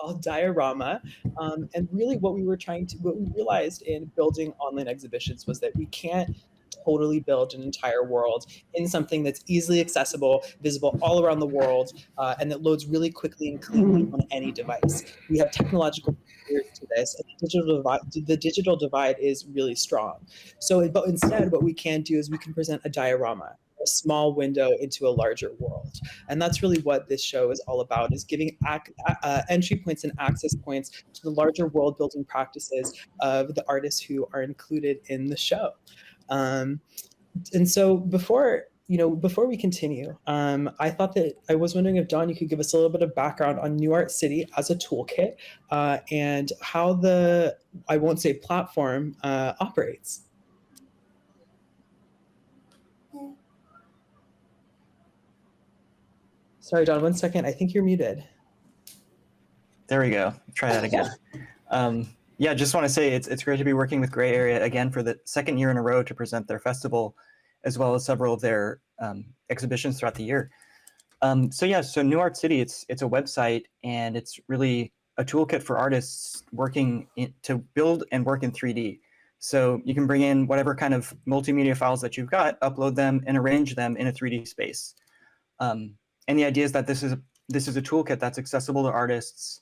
called Diorama. And really what we realized in building online exhibitions was that we can't totally build an entire world in something that's easily accessible, visible all around the world, and that loads really quickly and cleanly on any device. We have technological barriers to this, and the digital divide is really strong. So, but instead, what we can do is we can present a diorama, a small window into a larger world. And that's really what this show is all about, is giving entry points and access points to the larger world building practices of the artists who are included in the show. And so before we continue, I was wondering if Dawn, you could give us a little bit of background on New Art City as a toolkit, and how the, I won't say platform, operates. Sorry, Dawn, 1 second. I think you're muted. There we go. Try that again. Yeah, just want to say it's great to be working with Gray Area again for the second year in a row to present their festival, as well as several of their exhibitions throughout the year. So New Art City, it's a website, and it's really a toolkit for artists working to build and work in 3D. So you can bring in whatever kind of multimedia files that you've got, upload them, and arrange them in a 3D space. And the idea is that this is a toolkit that's accessible to artists,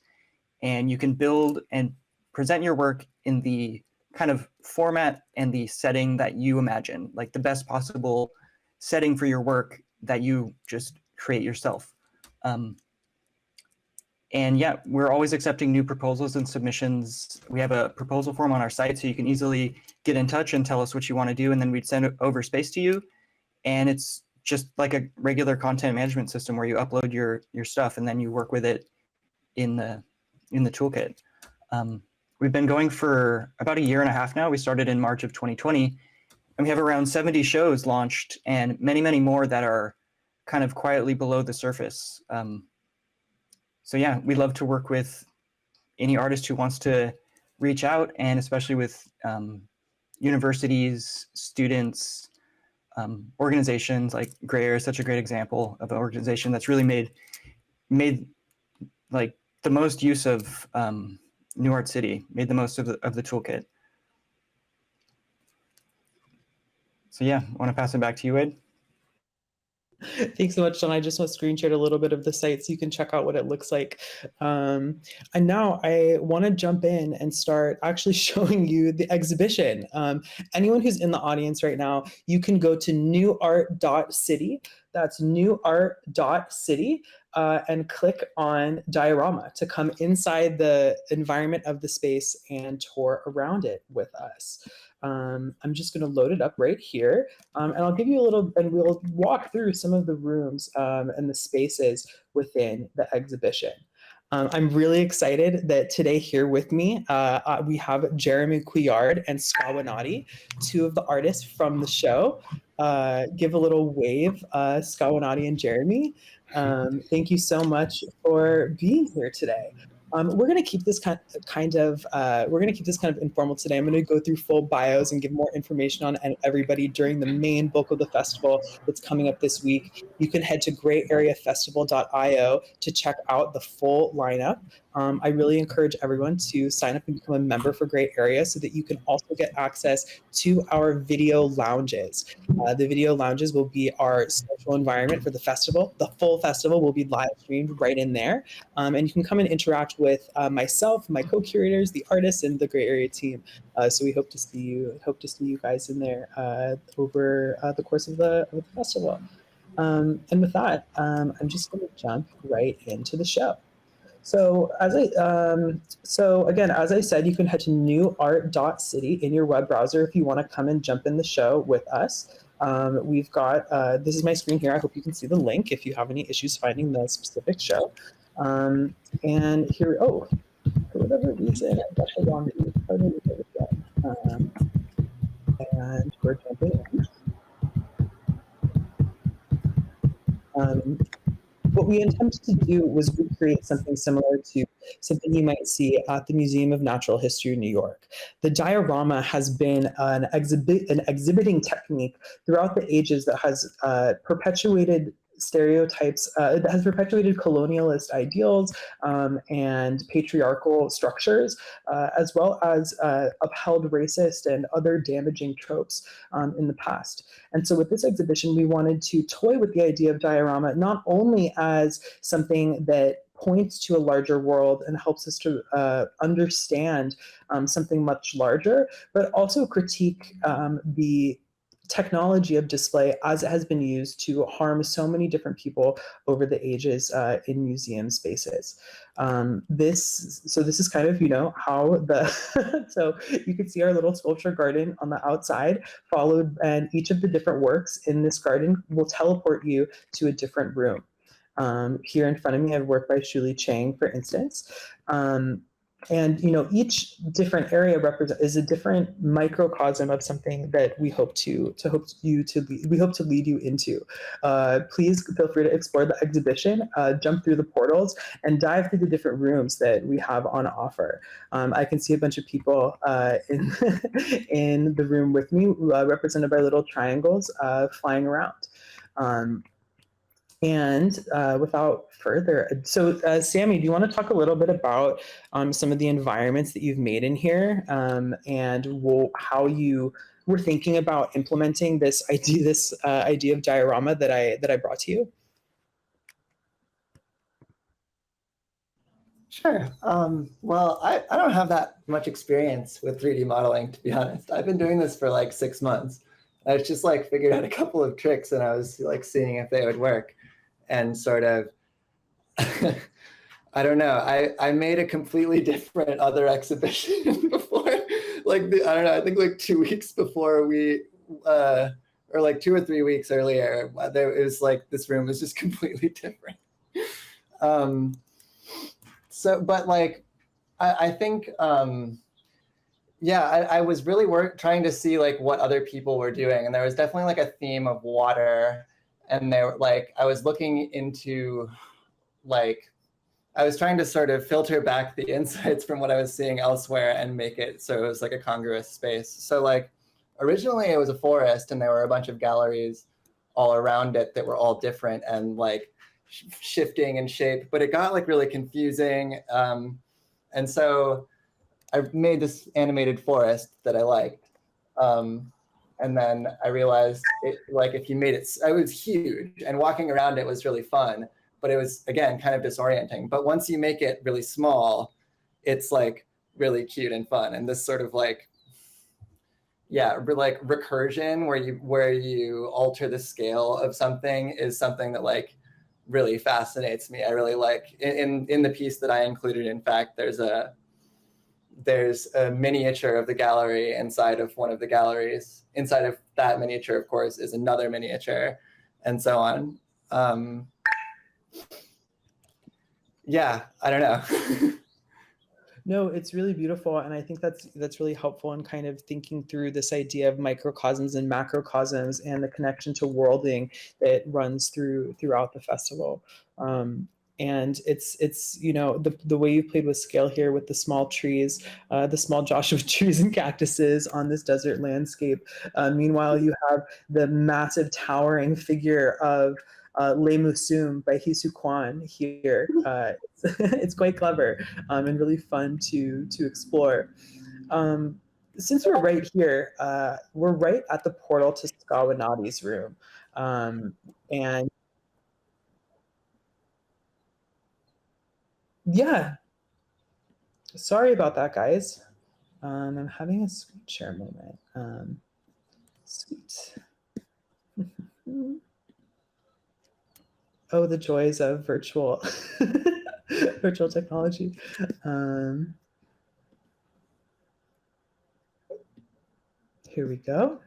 and you can build and present your work in the kind of format and the setting that you imagine, like the best possible setting for your work that you just create yourself. And yeah, we're always accepting new proposals and submissions. We have a proposal form on our site, so you can easily get in touch and tell us what you want to do, and then we'd send over space to you. And it's just like a regular content management system where you upload your stuff and then you work with it in the toolkit. We've been going for about a year and a half now. We started in March of 2020, and we have around 70 shows launched and many, many more that are kind of quietly below the surface. So yeah, we'd love to work with any artist who wants to reach out, and especially with universities, students, organizations. Like Gray Area is such a great example of an organization that's really made like the most use of New Art City, made the most of the toolkit. So yeah, I want to pass it back to you, Wade. Thanks so much, John. I just want to screen share a little bit of the site so you can check out what it looks like. And now I want to jump in and start actually showing you the exhibition. Anyone who's in the audience right now, you can go to newart.city. That's newart.city, and click on Diorama to come inside the environment of the space and tour around it with us. I'm just going to load it up right here, and I'll give you a little, and we'll walk through some of the rooms and the spaces within the exhibition. I'm really excited that today here with me, we have Jeremy Couillard and Skawanati, two of the artists from the show. Give a little wave, Skawanati and Jeremy. Thank you so much for being here today. We're going to keep this kind of informal today. I'm going to go through full bios and give more information on everybody during the main bulk of the festival that's coming up this week. You can head to grayareafestival.io to check out the full lineup. I really encourage everyone to sign up and become a member for Gray Area so that you can also get access to our video lounges. The video lounges will be our social environment for the festival. The full festival will be live streamed right in there. And you can come and interact with myself, my co-curators, the artists, and the Gray Area team. So we hope to see you guys in there over the course of the festival. And with that, I'm just going to jump right into the show. So as I said, you can head to newart.city in your web browser if you want to come and jump in the show with us. We've got, this is my screen here. I hope you can see the link if you have any issues finding the specific show. And here, for whatever reason, I got the wrong view. And we're jumping in. What we intended to do was recreate something similar to something you might see at the Museum of Natural History in New York. The diorama has been an exhibiting technique throughout the ages that has perpetuated stereotypes, it has perpetuated colonialist ideals and patriarchal structures, as well as upheld racist and other damaging tropes in the past. And so with this exhibition, we wanted to toy with the idea of diorama not only as something that points to a larger world and helps us to understand something much larger, but also critique the technology of display as it has been used to harm so many different people over the ages in museum spaces. This is kind of, how the, so you can see our little sculpture garden on the outside followed, and each of the different works in this garden will teleport you to a different room. Here in front of me, I have work by Shuli Chang, for instance. And each different area is a different microcosm of something that we hope to lead you into. Please feel free to explore the exhibition, jump through the portals, and dive through the different rooms that we have on offer. I can see a bunch of people in in the room with me, represented by little triangles flying around. And without further, Sammy, do you want to talk a little bit about some of the environments that you've made in here, and how you were thinking about implementing this idea of diorama that I brought to you? Sure. Well, I don't have that much experience with 3D modeling, to be honest. I've been doing this for like 6 months. I was just like figured out a couple of tricks and I was like seeing if they would work. And sort of, I don't know, I made a completely different other exhibition before, like, I don't know, I think like 2 weeks before we, or like 2 or 3 weeks earlier, it was like, this room was just completely different. But like, I think, yeah, I was really trying to see like what other people were doing. And there was definitely like a theme of water. And they were like, I was looking into, like, I was trying to sort of filter back the insights from what I was seeing elsewhere and make it so it was like a congruous space. So like, originally it was a forest and there were a bunch of galleries all around it that were all different and like shifting in shape, but it got like really confusing. And so I made this animated forest that I liked. And then I realized like if you made it was huge and walking around it was really fun, but it was, again, kind of disorienting. But once you make it really small, it's like really cute and fun. And this sort of like, yeah, like recursion where you alter the scale of something is something that like really fascinates me. I really like in the piece that I included, in fact, there's a miniature of the gallery inside of one of the galleries. Inside of that miniature, of course, is another miniature, and so on. Yeah, I don't know. No, it's really beautiful, and I think that's really helpful in kind of thinking through this idea of microcosms and macrocosms and the connection to worlding that runs throughout the festival. And it's the way you played with scale here with the small trees, the small Joshua trees and cactuses on this desert landscape. Meanwhile, you have the massive towering figure of Le Musum by Hisu Kwan here. It's quite clever and really fun to explore. Since we're right here, we're right at the portal to Skawanati's room. And yeah, sorry about that, guys. I'm having a screen share moment. Sweet. Oh, the joys of virtual technology. Here we go.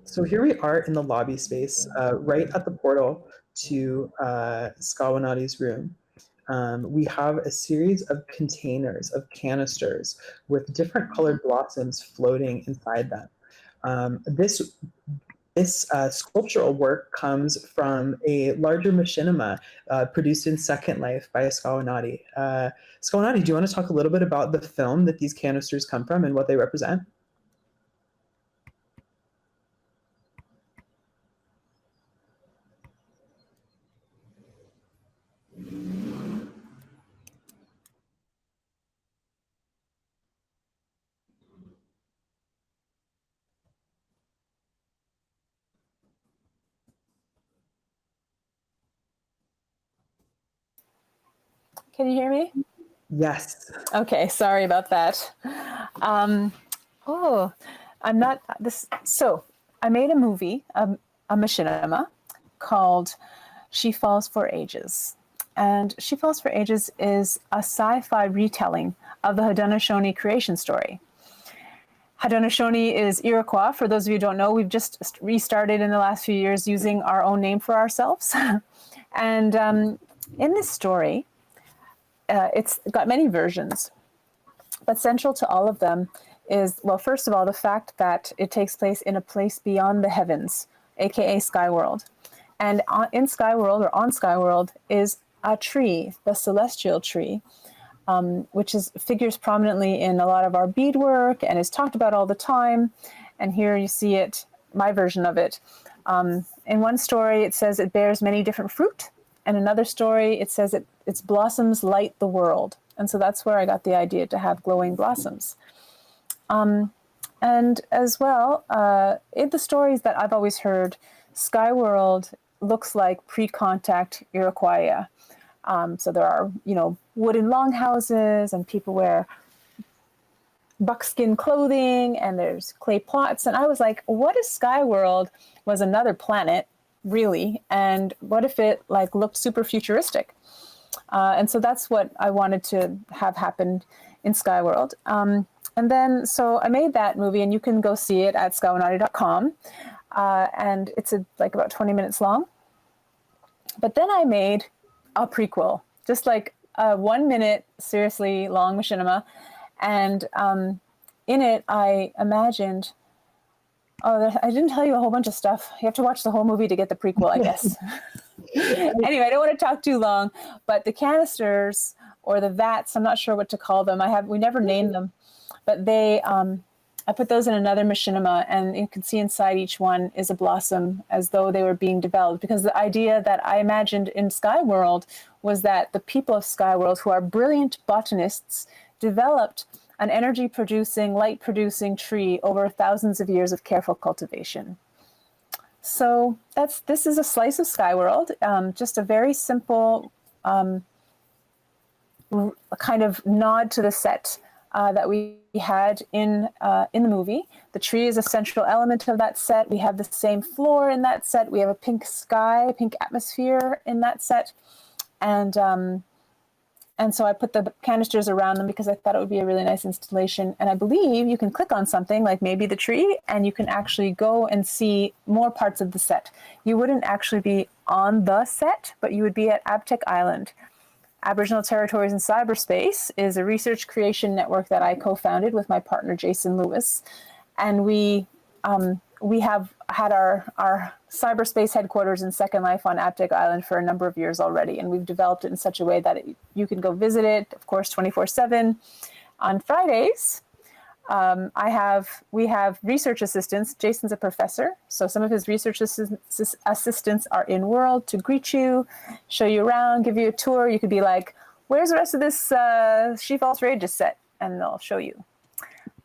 So here we are in the lobby space, right at the portal to Skawanati's room. We have a series of containers, of canisters, with different colored blossoms floating inside them. This sculptural work comes from a larger machinima produced in Second Life by Skawanati. Skawanati, do you want to talk a little bit about the film that these canisters come from and what they represent? Can you hear me? Yes. Okay, sorry about that. Oh, I'm not this. So I made a movie, a machinima, called She Falls for Ages. And She Falls for Ages is a sci-fi retelling of the Haudenosaunee creation story. Haudenosaunee is Iroquois. For those of you who don't know, we've just restarted in the last few years using our own name for ourselves. And in this story, it's got many versions, but central to all of them is, well, first of all, the fact that it takes place in a place beyond the heavens, aka Skyworld. And in Skyworld, or on Skyworld, is a tree, the celestial tree, which figures prominently in a lot of our beadwork and is talked about all the time. And here you see it, my version of it. In one story, it says it bears many different fruit. And another story, it says its blossoms light the world. And so that's where I got the idea to have glowing blossoms. And as well, in the stories that I've always heard, Skyworld looks like pre-contact Iroquois. So there are, wooden longhouses, and people wear buckskin clothing, and there's clay plots. And I was like, what if Skyworld was another planet, really? And what if it looked super futuristic? And so that's what I wanted to have happen in Skyworld. And then, so I made that movie, and you can go see it at skywanati.com. And it's about 20 minutes long. But then I made a prequel, just like a 1 minute, seriously long machinima. And in it, I imagined, I didn't tell you a whole bunch of stuff. You have to watch the whole movie to get the prequel, I guess. Anyway, I don't want to talk too long, but the canisters or the vats, I'm not sure what to call them. We never named them, but I put those in another machinima, and you can see inside each one is a blossom as though they were being developed, because the idea that I imagined in Skyworld was that the people of Skyworld, who are brilliant botanists, developed an energy-producing, light-producing tree over thousands of years of careful cultivation. So this is a slice of Skyworld, just a very simple kind of nod to the set that we had in the movie. The tree is a central element of that set. We have the same floor in that set. We have a pink sky, pink atmosphere in that set. And so I put the canisters around them because I thought it would be a really nice installation. And I believe you can click on something like maybe the tree, and you can actually go and see more parts of the set. You wouldn't actually be on the set, but you would be at Abtec Island. Aboriginal Territories in Cyberspace is a research creation network that I co-founded with my partner, Jason Lewis. And we have had our cyberspace headquarters in Second Life on Abtec Island for a number of years already. And we've developed it in such a way that you can go visit it, of course, 24/7. On Fridays, we have research assistants. Jason's a professor, so some of his research assistants are in world to greet you, show you around, give you a tour. You could be like, where's the rest of this She Falls for Ages set? And they'll show you.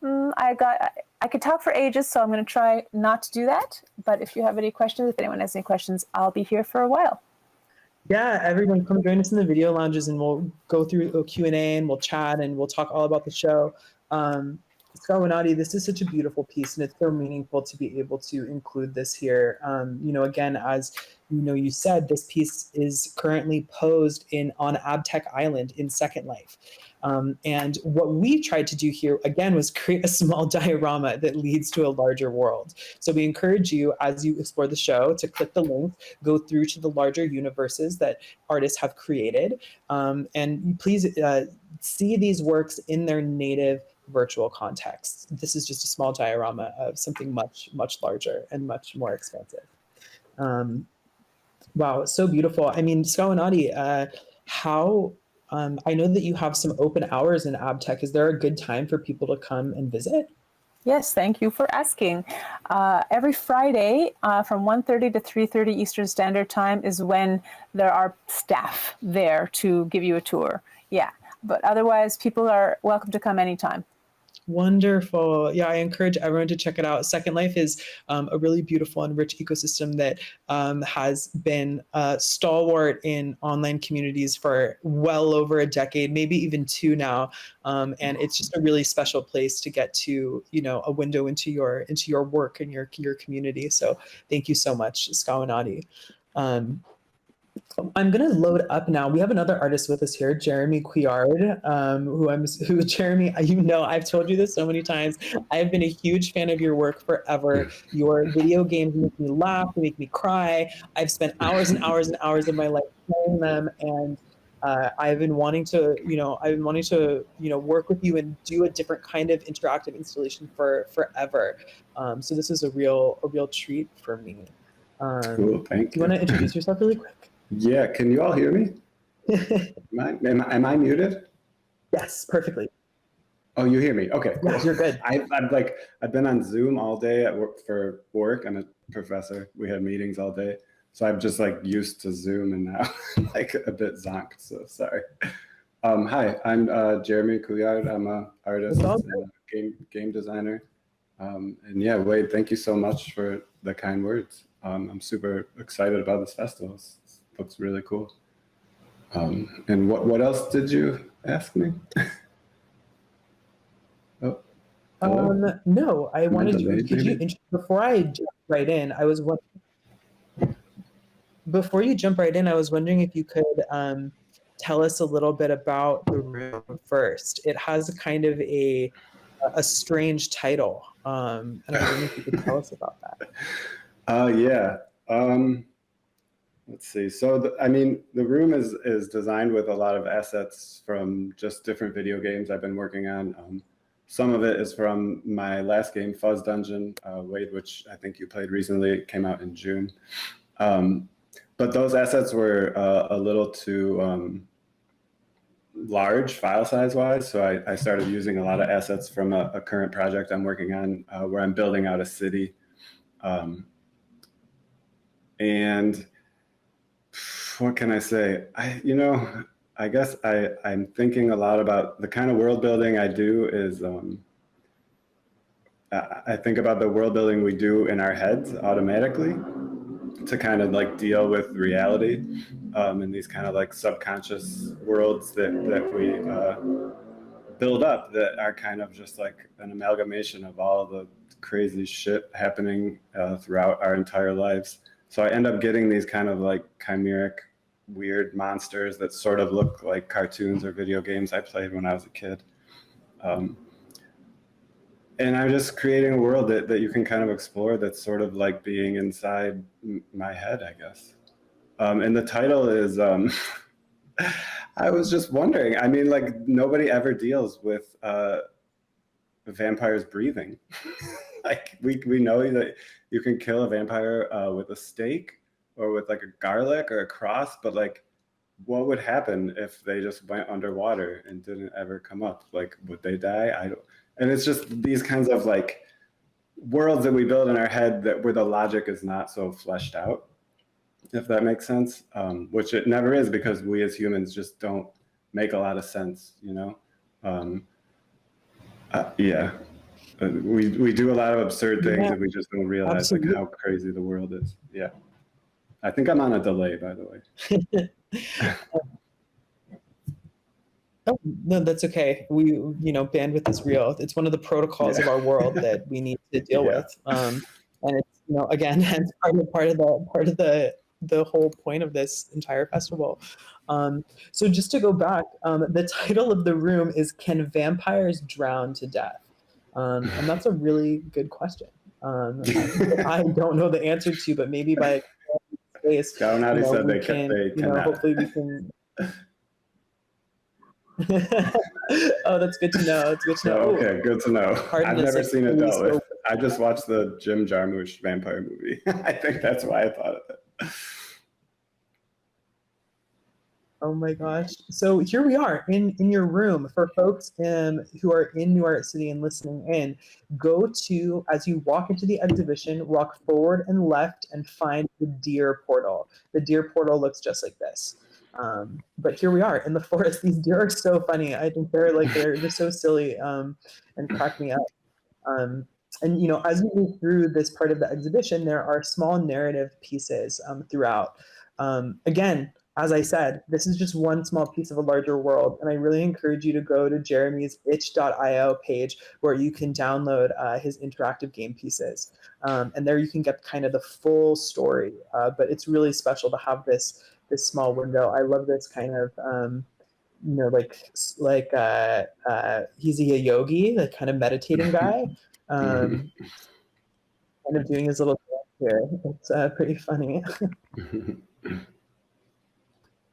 I could talk for ages, so I'm going to try not to do that. But if you have any questions, if anyone has any questions, I'll be here for a while. Yeah, everyone come join us in the video lounges, and we'll go through a Q&A, and we'll chat, and we'll talk all about the show. Skywanati, this is such a beautiful piece, and it's so meaningful to be able to include this here. Again, as you said, this piece is currently posed on Abtec Island in Second Life. And what we tried to do here, again, was create a small diorama that leads to a larger world. So we encourage you, as you explore the show, to click the link, go through to the larger universes that artists have created, and please see these works in their native virtual context. This is just a small diorama of something much, much larger and much more expensive. Wow, so beautiful. I mean, Skywanati, I know that you have some open hours in Abtec. Is there a good time for people to come and visit? Yes, thank you for asking. Every Friday from 1:30 to 3:30 Eastern Standard Time is when there are staff there to give you a tour. Yeah, but otherwise people are welcome to come anytime. Wonderful. Yeah, I encourage everyone to check it out. Second Life is a really beautiful and rich ecosystem that has been stalwart in online communities for well over a decade, maybe even two now. And it's just a really special place to get to, a window into your work and your community. So thank you so much, Skawanati. I'm going to load up now. We have another artist with us here, Jeremy Couillard, who Jeremy, I've told you this so many times. I've been a huge fan of your work forever. Your video games make me laugh, they make me cry. I've spent hours and hours and hours of my life playing them, and I've been wanting to, work with you and do a different kind of interactive installation forever. So this is a real treat for me. Cool, thank you. You want to introduce yourself really quick? Yeah, can you all hear me? Am I muted? Yes, perfectly. Oh, you hear me? Okay, cool. Yes, you're good. I've been on Zoom all day for work. I'm a professor. We had meetings all day, so I'm just used to Zoom, and now I'm a bit zonked. So sorry. Hi, I'm Jeremy Couillard. I'm an artist and a game designer. And yeah, Wade, thank you so much for the kind words. I'm super excited about this festival. It looks really cool. And what else did you ask me? No, I wanted to. Before I jump right in, Before you jump right in, I was wondering if you could tell us a little bit about the room first. It has a kind of a strange title, and I wonder if you could tell us about that. Yeah. Let's see. So, the room is designed with a lot of assets from just different video games I've been working on. Some of it is from my last game, Fuzz Dungeon, Wade, which I think you played recently. It came out in June. But those assets were a little too large file size wise. So I started using a lot of assets from a current project I'm working on where I'm building out a city. And what can I say? I guess I'm thinking a lot about the kind of world building I do is, I think about the world building we do in our heads automatically to kind of deal with reality in these kind of subconscious worlds that we build up that are kind of just an amalgamation of all the crazy shit happening throughout our entire lives. So I end up getting these kind of chimeric, weird monsters that sort of look like cartoons or video games I played when I was a kid. And I'm just creating a world that you can kind of explore that's sort of like being inside my head, I guess. And the title is, I was just wondering, nobody ever deals with vampires breathing. We know that you can kill a vampire with a stake or with a garlic or a cross, but what would happen if they just went underwater and didn't ever come up? Would they die? And it's just these kinds of worlds that we build in our head where the logic is not so fleshed out, if that makes sense, which it never is because we as humans just don't make a lot of sense, yeah. We do a lot of absurd things that we just don't realize how crazy the world is. Yeah. I think I'm on a delay, by the way. Oh, no, that's okay. Bandwidth is real. It's one of the protocols of our world that we need to deal with. And it's, again, hence part of the whole point of this entire festival. So just to go back, the title of the room is "Can Vampires Drown to Death?" And that's a really good question. I don't know the answer to, but maybe by space, said they cannot. Hopefully we can. Oh, that's good to know. It's good to know. Okay, good to know. I've never seen it though. I just watched the Jim Jarmusch vampire movie. I think that's why I thought of it. Oh my gosh. So here we are in your room. For folks who are in New Art City and listening in, go to, as you walk into the exhibition, walk forward and left and find the Deer portal. The Deer portal looks just like this. But here we are in the forest. These deer are so funny. I think they're just so silly, and crack me up. Um, and as we move through this part of the exhibition, there are small narrative pieces throughout. Again, as I said, this is just one small piece of a larger world, and I really encourage you to go to Jeremy's itch.io page where you can download his interactive game pieces. And there you can get kind of the full story. But it's really special to have this small window. I love this kind of he's a yogi, like kind of meditating guy, kind of doing his little dance here. It's pretty funny.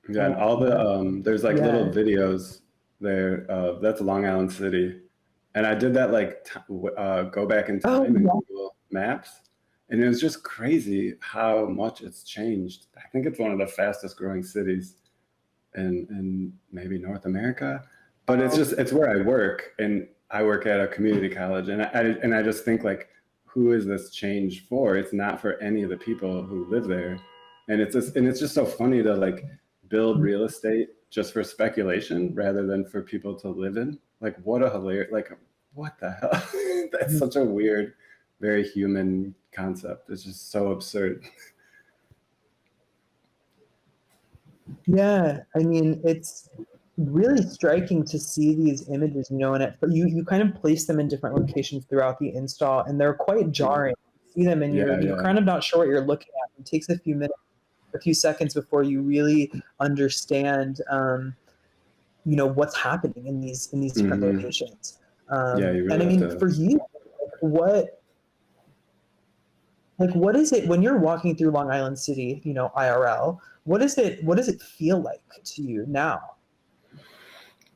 Yeah, and all the there's like Yeah. little videos there. That's Long Island City, and I did that like go back in Oh, time in yeah. Google Maps, and it was just crazy how much it's changed. I think it's one of the fastest growing cities in maybe North America, but it's where I work, and I work at a community college, and I just think like, who is this change for? It's not for any of the people who live there, and it's just so funny to like build real estate just for speculation rather than for people to live in. Like, what a hilarious, like, what the hell? That's such a weird, very human concept. It's just so absurd. Yeah, I mean, it's really striking to see these images, and you kind of place them in different locations throughout the install, and they're quite jarring. You see them, and you're kind of not sure what you're looking at. It takes a few seconds before you really understand, what's happening in these different locations. Yeah, you really and I mean, have to- for you, what is it when you're walking through Long Island City, IRL? What does it feel like to you now?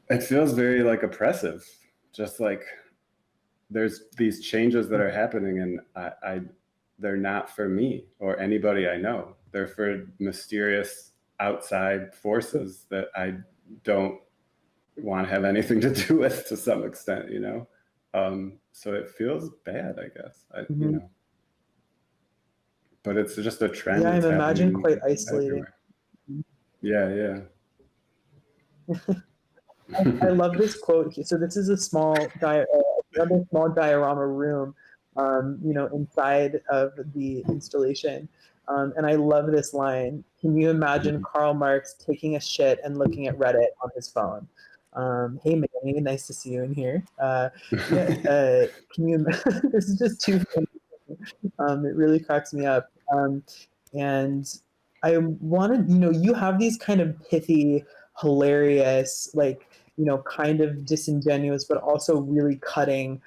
It feels very like oppressive. Just like there's these changes that are happening, and they're not for me or anybody I know. They're for mysterious outside forces that I don't want to have anything to do with to some extent, So it feels bad, I guess. But it's just a trend. Yeah, that's I'm imagining happening quite isolating. everywhere. Yeah. I love this quote. So this is a another small diorama room, inside of the installation. And I love this line. Can you imagine Karl Marx taking a shit and looking at Reddit on his phone? Hey, Manny, nice to see you in here. Can you? This is just too funny. It really cracks me up. And I wanted, you have these kind of pithy, hilarious, kind of disingenuous, but also really cutting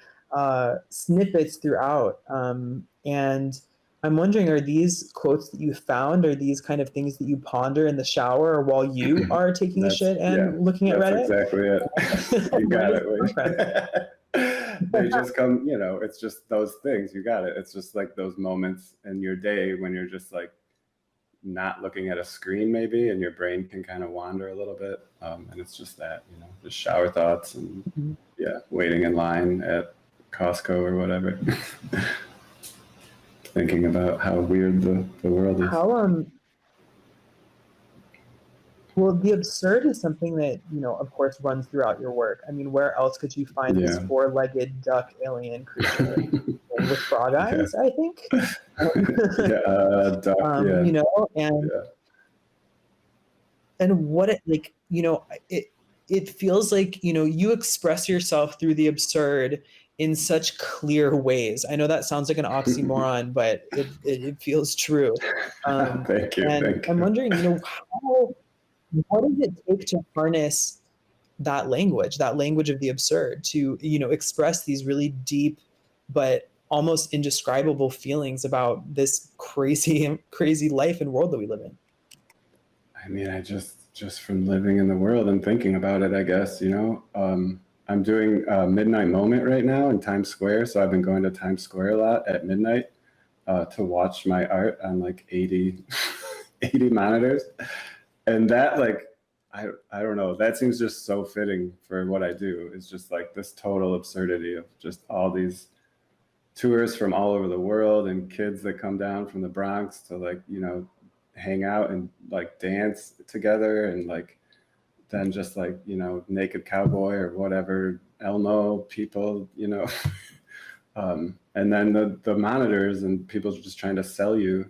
snippets throughout. And I'm wondering, are these quotes that you found, are these kind of things that you ponder in the shower or while you are taking a shit and looking at Reddit? That's exactly it. You got it. They just come, it's just those things. You got it. It's just like those moments in your day when you're just like not looking at a screen maybe, and your brain can kind of wander a little bit. And it's just that, just shower thoughts and waiting in line at Costco or whatever. Thinking about how weird the world is. Well, the absurd is something that, of course, runs throughout your work. I mean, where else could you find this four-legged duck alien creature? With frog eyes, I think. Duck, and what it feels like, you express yourself through the absurd in such clear ways. I know that sounds like an oxymoron, but it feels true. Thank you. I'm wondering, what does it take to harness that language of the absurd to, express these really deep but almost indescribable feelings about this crazy life and world that we live in? I mean, I just from living in the world and thinking about it, I guess, I'm doing a Midnight Moment right now in Times Square. So I've been going to Times Square a lot at midnight to watch my art on like 80 monitors. And that, like, I don't know, that seems just so fitting for what I do. It's just like this total absurdity of just all these tourists from all over the world and kids that come down from the Bronx to, like, hang out and like dance together, and like then just like, you know, naked cowboy or whatever Elmo people, you know. And then the monitors and people just trying to sell you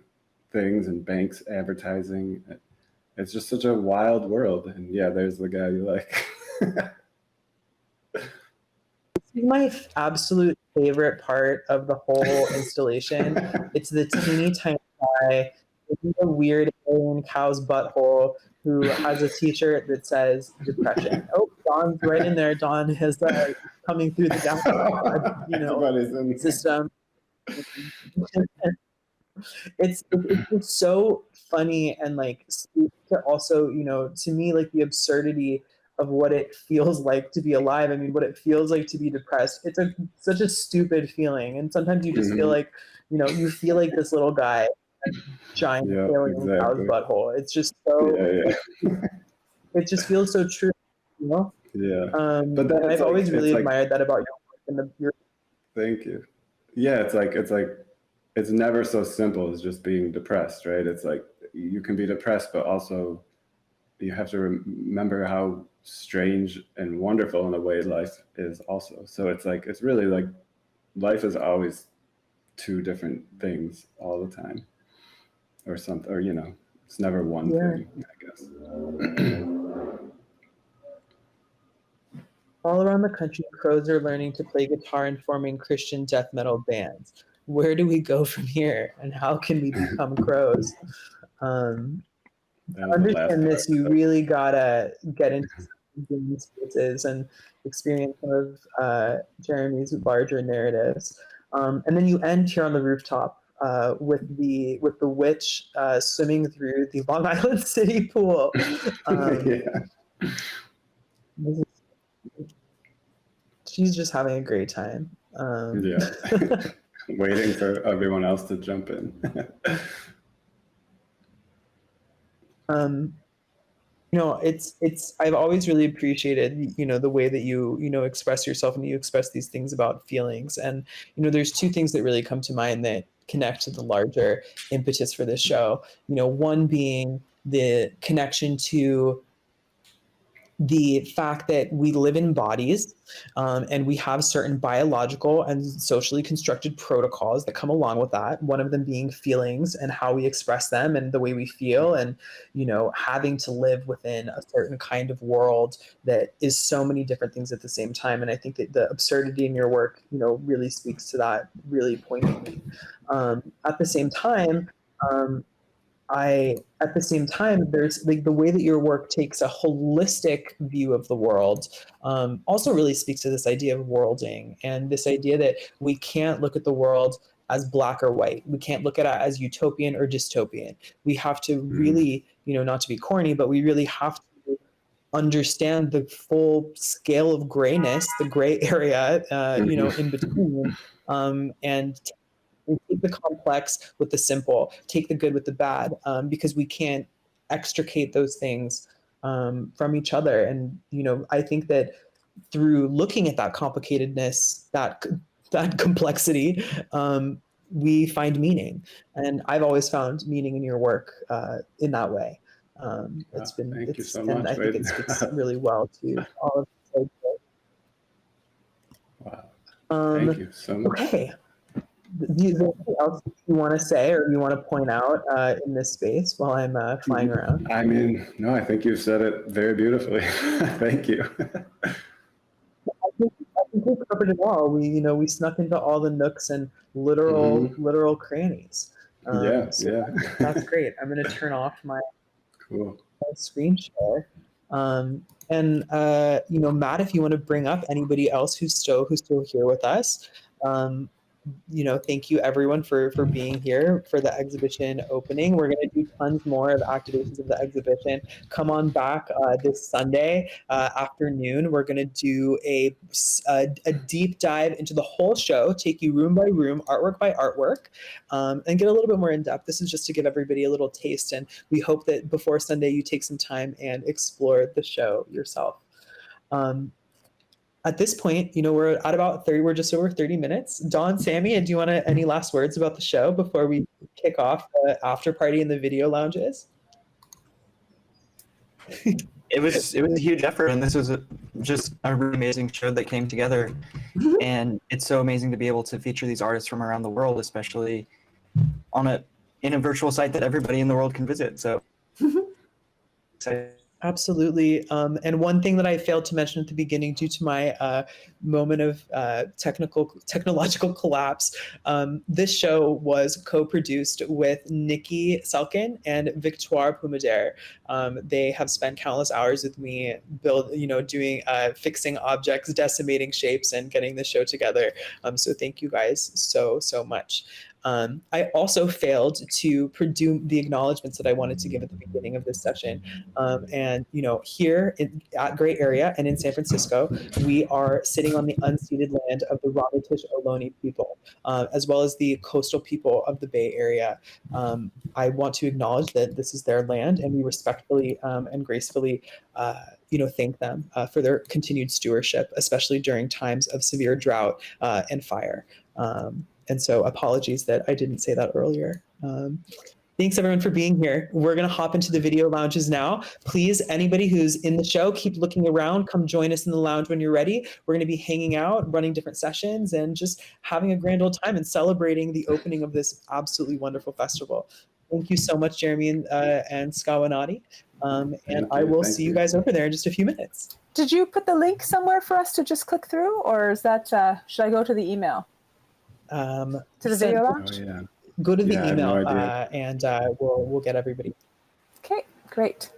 things, and banks advertising. It's just such a wild world. And yeah, there's the guy you like. My absolute favorite part of the whole installation. It's the teeny tiny guy in the weird alien cow's butthole who has a T-shirt that says depression. Oh, Dawn's right in there. Dawn is coming through the gap, you know, Everybody's in. system. It's so funny, and like speaks to also, you know, to me, like the absurdity of what it feels like to be alive. I mean, what it feels like to be depressed. It's such a stupid feeling, and sometimes you just feel like, you know, you feel like this little guy, giant alien cow's butthole. It's just so. It just feels so true, you know. Yeah. But then I've always really admired that about your work and Thank you. Yeah, it's like it's never so simple as just being depressed, right? It's like you can be depressed, but also you have to remember how strange and wonderful in a way life is also. So it's like, it's really like life is always two different things all the time, or something, or, you know, it's never one thing, I guess. All around the country, crows are learning to play guitar and forming Christian death metal bands. Where do we go from here, and how can we become crows? To understand this, you really gotta get into these spaces and experience some of Jeremy's larger narratives. And then you end here on the rooftop with the witch swimming through the Long Island City pool. She's just having a great time. Waiting for everyone else to jump in. You know, I've always really appreciated, you know, the way that you know, express yourself, and you express these things about feelings. And, you know, there's two things that really come to mind that connect to the larger impetus for this show. You know, one being the connection to the fact that we live in bodies, and we have certain biological and socially constructed protocols that come along with that. One of them being feelings and how we express them and the way we feel, and, you know, having to live within a certain kind of world that is so many different things at the same time. And I think that the absurdity in your work, you know, really speaks to that really poignantly. At the same time, there's like the way that your work takes a holistic view of the world, also really speaks to this idea of worlding, and this idea that we can't look at the world as black or white. We can't look at it as utopian or dystopian. We have to really, you know, not to be corny, but we really have to understand the full scale of grayness, the gray area, you know, in between, and take the complex with the simple, take the good with the bad, because we can't extricate those things from each other. And, you know, I think that through looking at that complicatedness, that complexity, we find meaning. And I've always found meaning in your work in that way. Thank you so much. And I think it speaks really well to all of Wow. Thank you so much. Okay. Is there anything else you want to say or you want to point out in this space while I'm flying around? I mean, no, I think you've said it very beautifully. Thank you. I think we covered it all. We snuck into all the nooks and literal crannies. That's great. I'm going to turn off my screen share. And Matt, if you want to bring up anybody else who's still here with us. Thank you everyone for being here for the exhibition opening. We're going to do tons more of activations of the exhibition. Come on back this Sunday afternoon. We're going to do a deep dive into the whole show, take you room by room, artwork by artwork, and get a little bit more in depth. This is just to give everybody a little taste, and we hope that before Sunday you take some time and explore the show yourself. At this point, we're at about 30. We're just over 30 minutes. Dawn, Sammy, do you want any last words about the show before we kick off the after party in the video lounges? It was a huge effort, and this was just a really amazing show that came together. And it's so amazing to be able to feature these artists from around the world, especially in a virtual site that everybody in the world can visit. So excited. Absolutely. And one thing that I failed to mention at the beginning due to my moment of technological collapse, this show was co-produced with Nikki Selkin and Victoire Pumader. They have spent countless hours with me doing fixing objects, decimating shapes, and getting the show together. So thank you guys so much. I also failed to produce the acknowledgments that I wanted to give at the beginning of this session. And here at Gray Area and in San Francisco, we are sitting on the unceded land of the Ramaytush Ohlone people, as well as the coastal people of the Bay Area. I want to acknowledge that this is their land, and we respectfully and gracefully thank them for their continued stewardship, especially during times of severe drought and fire. And so apologies that I didn't say that earlier. Thanks everyone for being here. We're gonna hop into the video lounges now. Please, anybody who's in the show, keep looking around. Come join us in the lounge when you're ready. We're gonna be hanging out, running different sessions, and just having a grand old time and celebrating the opening of this absolutely wonderful festival. Thank you so much, Jeremy and Skawanati. And I will see you guys over there in just a few minutes. Did you put the link somewhere for us to just click through, or is that should I go to the email? To the video lounge? Oh, yeah. Go to the Yeah, I have email no idea. and we'll get everybody. Okay, great.